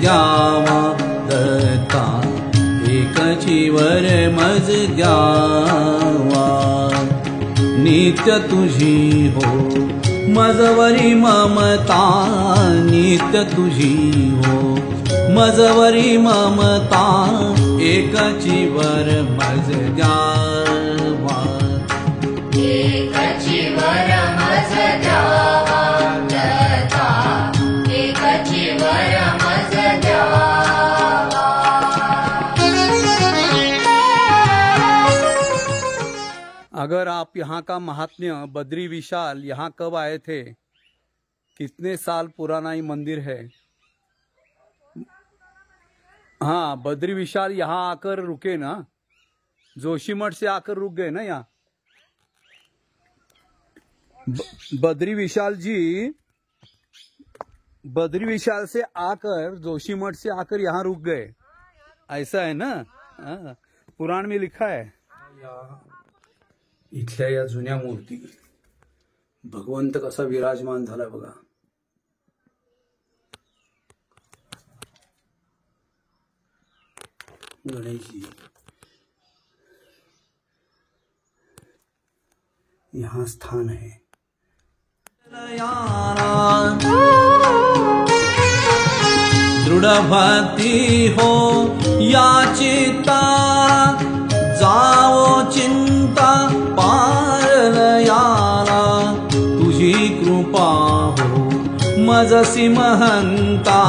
द्यावा दत्ता, एकची वर मज द्यावा। नित्य तुझी हो मजवरी ममता, नित्य तुझी हो मजवरी ममता, एकची वर मज द्यावा, एकची वर मज द्यावा दत्ता, एकची वर मज द्यावा। अगर आप यहाँ का महात्म्य बद्री विशाल यहाँ कब आए थे, कितने साल पुराना ये मंदिर है। हाँ, बद्री विशाल यहाँ आकर रुके ना, जोशीमठ से आकर रुक गए ना यहाँ। बद्री विशाल जी बद्री विशाल से आकर जोशीमठ से आकर यहाँ रुक गए, ऐसा है ना। पुराण में लिखा है। इथल्या या जुन्या मूर्ती, भगवंत कसा विराजमान झाला बघा। गणेश जी यहाँ स्थान है। दृढ़ भक्ति हो या चित्ता, जाओ चिंता पारलयाला, तुझी कृपा हो मजसी महंता,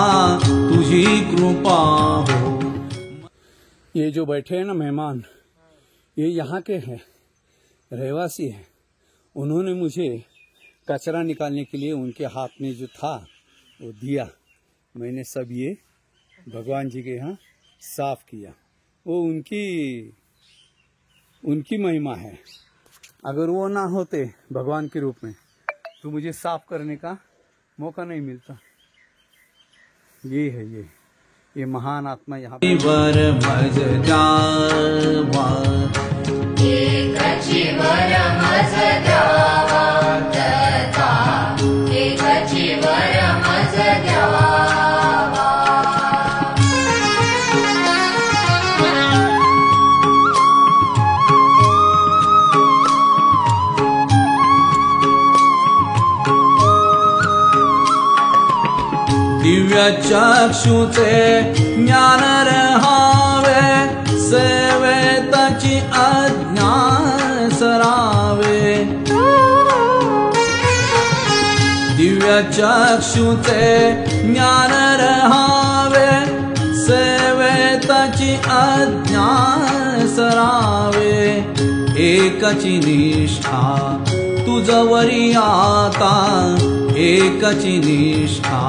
तुझी कृपा हो। ये जो बैठे हैं ना मेहमान, ये यहाँ के हैं, रहवासी हैं। उन्होंने मुझे कचरा निकालने के लिए उनके हाथ में जो था वो दिया, मैंने सब ये भगवान जी के यहाँ साफ किया। वो उनकी महिमा है। अगर वो ना होते भगवान के रूप में तो मुझे साफ करने का मौका नहीं मिलता। ये है ये महान आत्मा यहाँ पर। वर मज द्यावा, एकची वर मज द्यावा दत्ता, एकची वर मज द्यावा। दिव्य चक्षुचे ज्ञान रहावे, सेवेताची अज्ञान सरावे। दिव्य चक्षुचे ज्ञान रहावे, सेवेताची अज्ञान सरावे। एकची निष्ठा तुझवरी आता, एकची निष्ठा